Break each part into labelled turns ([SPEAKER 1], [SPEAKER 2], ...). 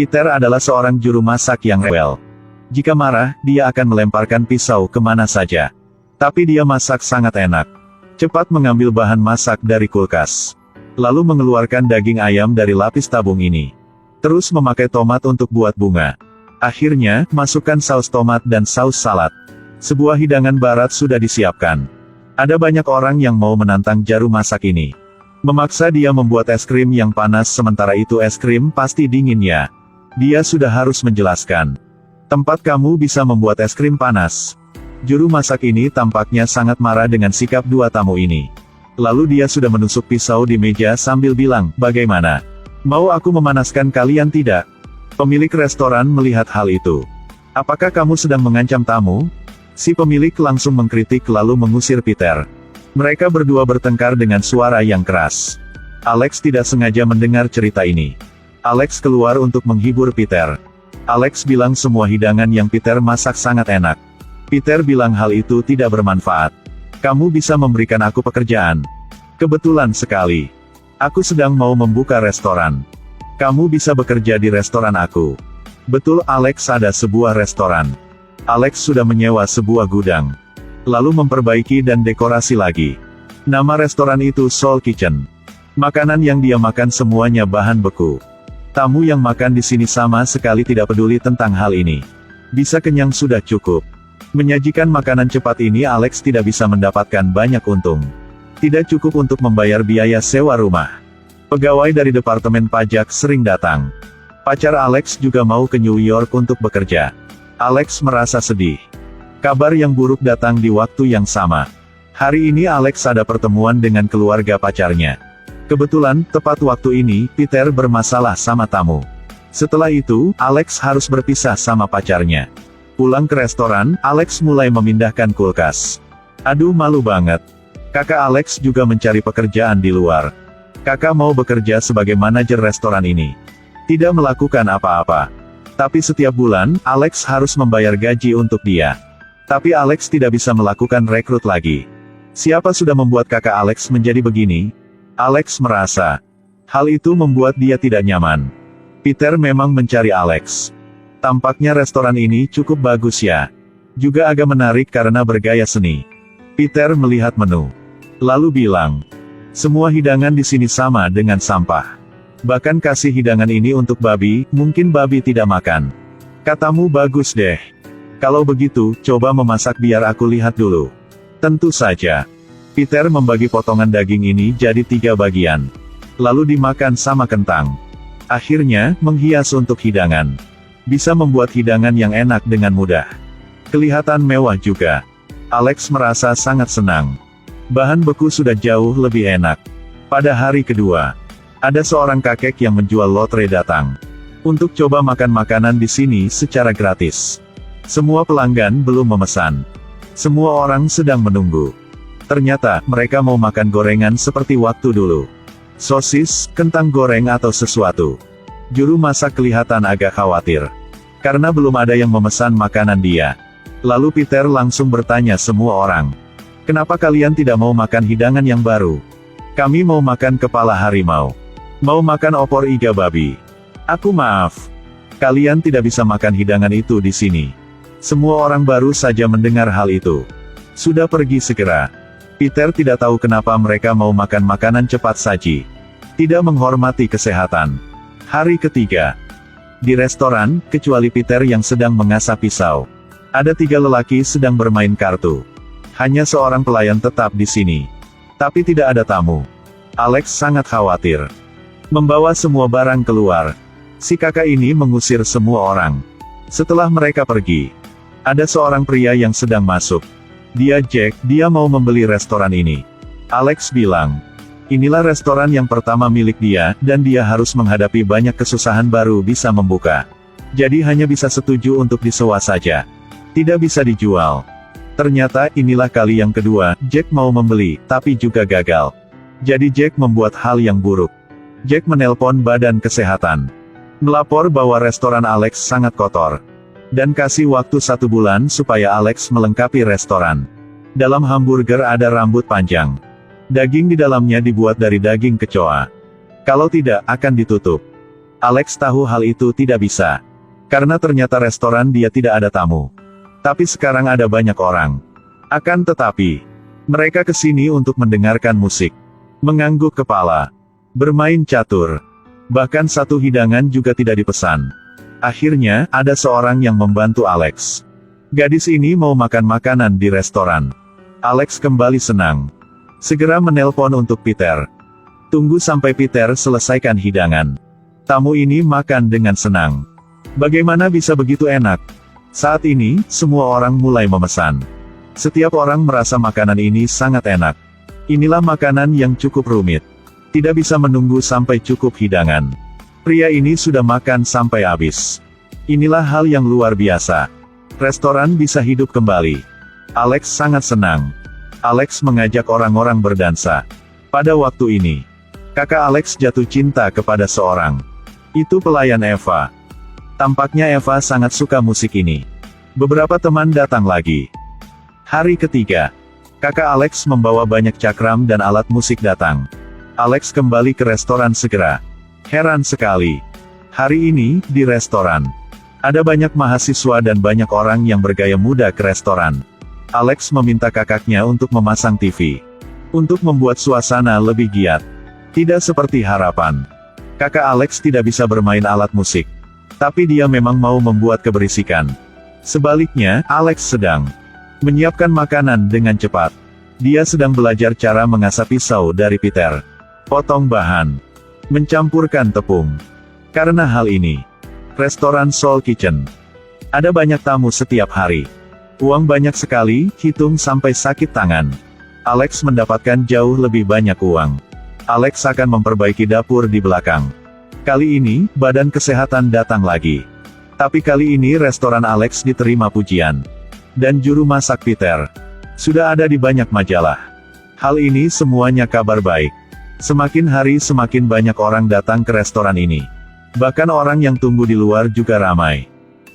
[SPEAKER 1] Peter adalah seorang juru masak yang rewel. Jika marah, dia akan melemparkan pisau kemana saja. Tapi dia masak sangat enak. Cepat mengambil bahan masak dari kulkas. Lalu mengeluarkan daging ayam dari lapis tabung ini. Terus memakai tomat untuk buat bunga. Akhirnya, masukkan saus tomat dan saus salad. Sebuah hidangan barat sudah disiapkan. Ada banyak orang yang mau menantang juru masak ini. Memaksa dia membuat es krim yang panas sementara itu es krim pasti dingin ya. Dia sudah harus menjelaskan. Tempat kamu bisa membuat es krim panas. Juru masak ini tampaknya sangat marah dengan sikap dua tamu ini. Lalu dia sudah menusuk pisau di meja sambil bilang, bagaimana? Mau aku memanaskan kalian tidak? Pemilik restoran melihat hal itu. Apakah kamu sedang mengancam tamu? Si pemilik langsung mengkritik lalu mengusir Peter. Mereka berdua bertengkar dengan suara yang keras. Alex tidak sengaja mendengar cerita ini. Alex keluar untuk menghibur Peter. Alex bilang semua hidangan yang Peter masak sangat enak. Peter bilang hal itu tidak bermanfaat. Kamu bisa memberikan aku pekerjaan. Kebetulan sekali. Aku sedang mau membuka restoran. Kamu bisa bekerja di restoran aku. Betul, Alex ada sebuah restoran. Alex sudah menyewa sebuah gudang. Lalu memperbaiki dan dekorasi lagi. Nama restoran itu Soul Kitchen. Makanan yang dia makan semuanya bahan beku. Tamu yang makan di sini sama sekali tidak peduli tentang hal ini. Bisa kenyang sudah cukup. Menyajikan makanan cepat ini Alex tidak bisa mendapatkan banyak untung. Tidak cukup untuk membayar biaya sewa rumah. Pegawai dari Departemen Pajak sering datang. Pacar Alex juga mau ke New York untuk bekerja. Alex merasa sedih. Kabar yang buruk datang di waktu yang sama. Hari ini Alex ada pertemuan dengan keluarga pacarnya. Kebetulan, tepat waktu ini, Peter bermasalah sama tamu. Setelah itu, Alex harus berpisah sama pacarnya. Pulang ke restoran, Alex mulai memindahkan kulkas. Aduh, malu banget. Kakak Alex juga mencari pekerjaan di luar. Kakak mau bekerja sebagai manajer restoran ini. Tidak melakukan apa-apa. Tapi setiap bulan, Alex harus membayar gaji untuk dia. Tapi Alex tidak bisa melakukan rekrut lagi. Siapa sudah membuat kakak Alex menjadi begini? Alex merasa. Hal itu membuat dia tidak nyaman. Peter memang mencari Alex. Tampaknya restoran ini cukup bagus ya. Juga agak menarik karena bergaya seni. Peter melihat menu. Lalu bilang. Semua hidangan di sini sama dengan sampah. Bahkan kasih hidangan ini untuk babi, mungkin babi tidak makan. Katamu bagus deh. Kalau begitu, coba memasak biar aku lihat dulu. Tentu saja. Peter membagi potongan daging ini jadi 3 bagian. Lalu dimakan sama kentang. Akhirnya, menghias untuk hidangan. Bisa membuat hidangan yang enak dengan mudah. Kelihatan mewah juga. Alex merasa sangat senang. Bahan beku sudah jauh lebih enak. Pada hari kedua, ada seorang kakek yang menjual lotre datang. Untuk coba makan makanan di sini secara gratis. Semua pelanggan belum memesan. Semua orang sedang menunggu. Ternyata, mereka mau makan gorengan seperti waktu dulu. Sosis, kentang goreng atau sesuatu. Juru masak kelihatan agak khawatir. Karena belum ada yang memesan makanan dia. Lalu Peter langsung bertanya semua orang. Kenapa kalian tidak mau makan hidangan yang baru? Kami mau makan kepala harimau. Mau makan opor iga babi. Aku maaf. Kalian tidak bisa makan hidangan itu di sini. Semua orang baru saja mendengar hal itu. Sudah pergi segera. Peter tidak tahu kenapa mereka mau makan makanan cepat saji. Tidak menghormati kesehatan. Hari ketiga. Di restoran, kecuali Peter yang sedang mengasah pisau. Ada 3 lelaki sedang bermain kartu. Hanya seorang pelayan tetap di sini. Tapi tidak ada tamu. Alex sangat khawatir. Membawa semua barang keluar. Si kakak ini mengusir semua orang. Setelah mereka pergi, ada seorang pria yang sedang masuk. Dia Jack, dia mau membeli restoran ini. Alex bilang, inilah restoran yang pertama milik dia, dan dia harus menghadapi banyak kesusahan baru bisa membuka. Jadi hanya bisa setuju untuk disewa saja. Tidak bisa dijual. Ternyata, inilah kali yang kedua, Jack mau membeli, tapi juga gagal. Jadi Jack membuat hal yang buruk. Jack menelpon badan kesehatan. Melapor bahwa restoran Alex sangat kotor. Dan kasih waktu 1 bulan supaya Alex melengkapi restoran. Dalam hamburger ada rambut panjang. Daging di dalamnya dibuat dari daging kecoa. Kalau tidak, akan ditutup. Alex tahu hal itu tidak bisa. Karena ternyata restoran dia tidak ada tamu. Tapi sekarang ada banyak orang. Akan tetapi, mereka ke sini untuk mendengarkan musik, mengangguk kepala, bermain catur. Bahkan satu hidangan juga tidak dipesan. Akhirnya, ada seorang yang membantu Alex. Gadis ini mau makan makanan di restoran. Alex kembali senang. Segera menelpon untuk Peter. Tunggu sampai Peter selesaikan hidangan. Tamu ini makan dengan senang. Bagaimana bisa begitu enak? Saat ini, semua orang mulai memesan. Setiap orang merasa makanan ini sangat enak. Inilah makanan yang cukup rumit. Tidak bisa menunggu sampai cukup hidangan. Pria ini sudah makan sampai habis. Inilah hal yang luar biasa. Restoran bisa hidup kembali. Alex sangat senang. Alex mengajak orang-orang berdansa. Pada waktu ini, kakak Alex jatuh cinta kepada seorang. Itu pelayan Eva. Tampaknya Eva sangat suka musik ini. Beberapa teman datang lagi. Hari ketiga, kakak Alex membawa banyak cakram dan alat musik datang. Alex kembali ke restoran segera. Heran sekali. Hari ini, di restoran, ada banyak mahasiswa dan banyak orang yang bergaya muda ke restoran. Alex meminta kakaknya untuk memasang TV. Untuk membuat suasana lebih giat. Tidak seperti harapan. Kakak Alex tidak bisa bermain alat musik. Tapi dia memang mau membuat keberisikan. Sebaliknya, Alex sedang menyiapkan makanan dengan cepat. Dia sedang belajar cara mengasah pisau dari Peter. Potong bahan. Mencampurkan tepung. Karena hal ini, restoran Soul Kitchen ada banyak tamu setiap hari. Uang banyak sekali, hitung sampai sakit tangan. Alex mendapatkan jauh lebih banyak uang. Alex akan memperbaiki dapur di belakang. Kali ini, badan kesehatan datang lagi. Tapi kali ini restoran Alex diterima pujian. Dan juru masak Peter sudah ada di banyak majalah. Hal ini semuanya kabar baik. Semakin hari semakin banyak orang datang ke restoran ini. Bahkan orang yang tunggu di luar juga ramai.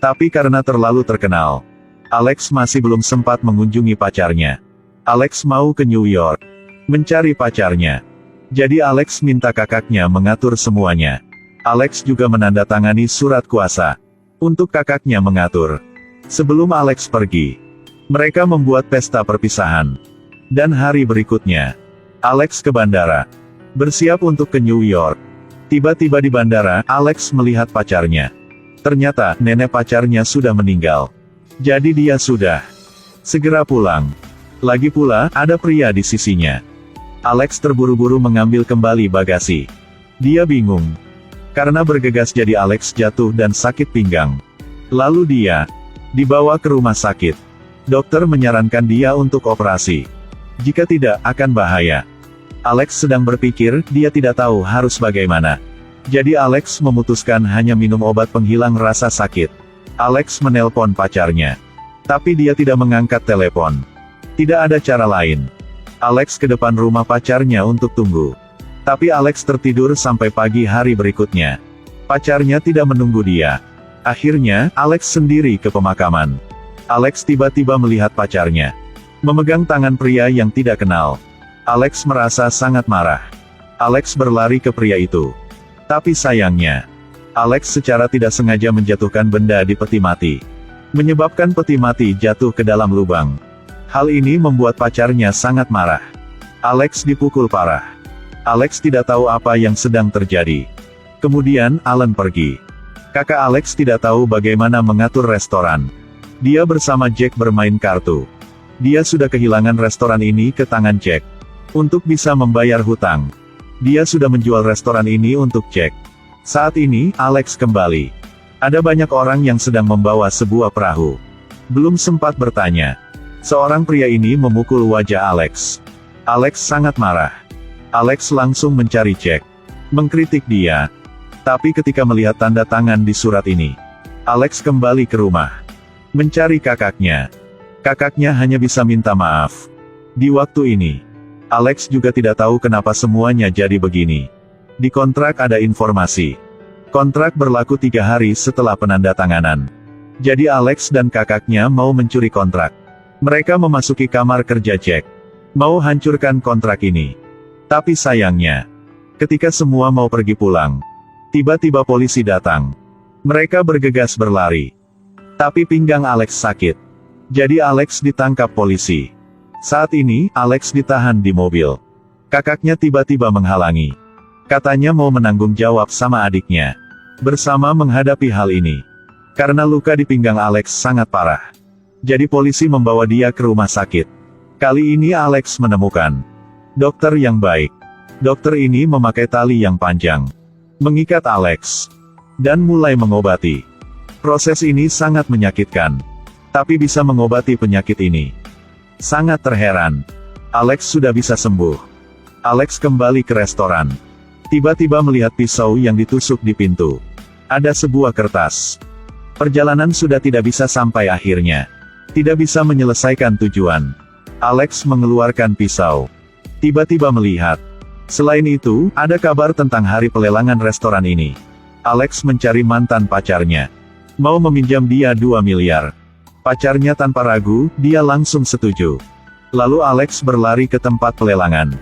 [SPEAKER 1] Tapi karena terlalu terkenal, Alex masih belum sempat mengunjungi pacarnya. Alex mau ke New York mencari pacarnya. Jadi Alex minta kakaknya mengatur semuanya. Alex juga menandatangani surat kuasa untuk kakaknya mengatur. Sebelum Alex pergi, mereka membuat pesta perpisahan. Dan hari berikutnya, Alex ke bandara, bersiap untuk ke New York. Tiba-tiba di bandara, Alex melihat pacarnya. Ternyata, nenek pacarnya sudah meninggal. Jadi dia sudah segera pulang. Lagi pula, ada pria di sisinya. Alex terburu-buru mengambil kembali bagasi. Dia bingung. Karena bergegas jadi Alex jatuh dan sakit pinggang. Lalu dia dibawa ke rumah sakit. Dokter menyarankan dia untuk operasi. Jika tidak, akan bahaya. Alex sedang berpikir, dia tidak tahu harus bagaimana. Jadi Alex memutuskan hanya minum obat penghilang rasa sakit. Alex menelpon pacarnya. Tapi dia tidak mengangkat telepon. Tidak ada cara lain. Alex ke depan rumah pacarnya untuk tunggu. Tapi Alex tertidur sampai pagi hari berikutnya. Pacarnya tidak menunggu dia. Akhirnya, Alex sendiri ke pemakaman. Alex tiba-tiba melihat pacarnya memegang tangan pria yang tidak kenal. Alex merasa sangat marah. Alex berlari ke pria itu. Tapi sayangnya, Alex secara tidak sengaja menjatuhkan benda di peti mati. Menyebabkan peti mati jatuh ke dalam lubang. Hal ini membuat pacarnya sangat marah. Alex dipukul parah. Alex tidak tahu apa yang sedang terjadi. Kemudian, Alan pergi. Kakak Alex tidak tahu bagaimana mengatur restoran. Dia bersama Jack bermain kartu. Dia sudah kehilangan restoran ini ke tangan Jack. Untuk bisa membayar hutang, dia sudah menjual restoran ini untuk Jack. Saat ini, Alex kembali. Ada banyak orang yang sedang membawa sebuah perahu. Belum sempat bertanya, seorang pria ini memukul wajah Alex. Alex sangat marah. Alex langsung mencari Jack, mengkritik dia. Tapi ketika melihat tanda tangan di surat ini, Alex kembali ke rumah, mencari kakaknya. Kakaknya hanya bisa minta maaf. Di waktu ini, Alex juga tidak tahu kenapa semuanya jadi begini. Di kontrak ada informasi. Kontrak berlaku 3 hari setelah penandatanganan. Jadi Alex dan kakaknya mau mencuri kontrak. Mereka memasuki kamar kerja Jack, mau hancurkan kontrak ini. Tapi sayangnya, ketika semua mau pergi pulang, Tiba-tiba polisi datang. Mereka bergegas berlari. Tapi pinggang Alex sakit. Jadi Alex ditangkap polisi. Saat ini, Alex ditahan di mobil. Kakaknya tiba-tiba menghalangi. Katanya mau menanggung jawab sama adiknya. Bersama menghadapi hal ini. Karena luka di pinggang Alex sangat parah. Jadi polisi membawa dia ke rumah sakit. Kali ini Alex menemukan dokter yang baik. Dokter ini memakai tali yang panjang. Mengikat Alex. Dan mulai mengobati. Proses ini sangat menyakitkan. Tapi bisa mengobati penyakit ini. Sangat terheran. Alex sudah bisa sembuh. Alex kembali ke restoran. Tiba-tiba melihat pisau yang ditusuk di pintu. Ada sebuah kertas. Perjalanan sudah tidak bisa sampai akhirnya. Tidak bisa menyelesaikan tujuan. Alex mengeluarkan pisau. Tiba-tiba melihat. Selain itu, ada kabar tentang hari pelelangan restoran ini. Alex mencari mantan pacarnya. Mau meminjam dia 2 miliar. Pacarnya tanpa ragu, dia langsung setuju. Lalu Alex berlari ke tempat pelelangan.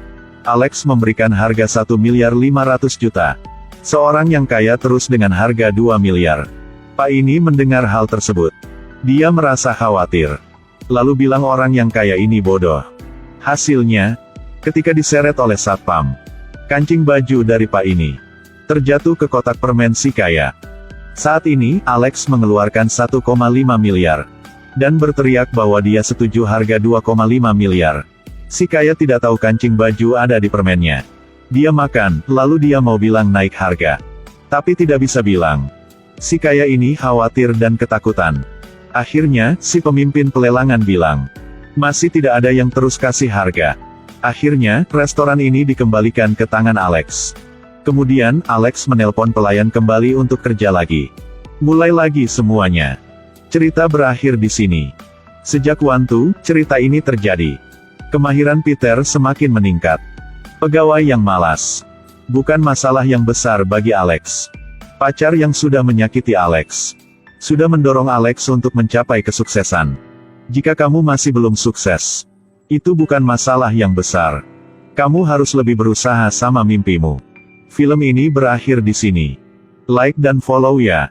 [SPEAKER 1] Alex memberikan harga 1.500.000.000. Seorang yang kaya terus dengan harga 2 miliar. Pak ini mendengar hal tersebut. Dia merasa khawatir. Lalu bilang orang yang kaya ini bodoh. Hasilnya, ketika diseret oleh satpam, kancing baju dari Pak ini terjatuh ke kotak permen si kaya. Saat ini, Alex mengeluarkan 1,5 miliar. Dan berteriak bahwa dia setuju harga 2,5 miliar. Si kaya tidak tahu kancing baju ada di permennya. Dia makan, lalu dia mau bilang naik harga. Tapi tidak bisa bilang. Si kaya ini khawatir dan ketakutan. Akhirnya, si pemimpin pelelangan bilang, masih tidak ada yang terus kasih harga. Akhirnya, restoran ini dikembalikan ke tangan Alex. Kemudian, Alex menelpon pelayan kembali untuk kerja lagi. Mulai lagi semuanya. Cerita berakhir di sini. Sejak waktu cerita ini terjadi, kemahiran Peter semakin meningkat. Pegawai yang malas bukan masalah yang besar bagi Alex. Pacar yang sudah menyakiti Alex sudah mendorong Alex untuk mencapai kesuksesan. Jika kamu masih belum sukses, itu bukan masalah yang besar. Kamu harus lebih berusaha sama mimpimu. Film ini berakhir di sini. Like dan follow ya.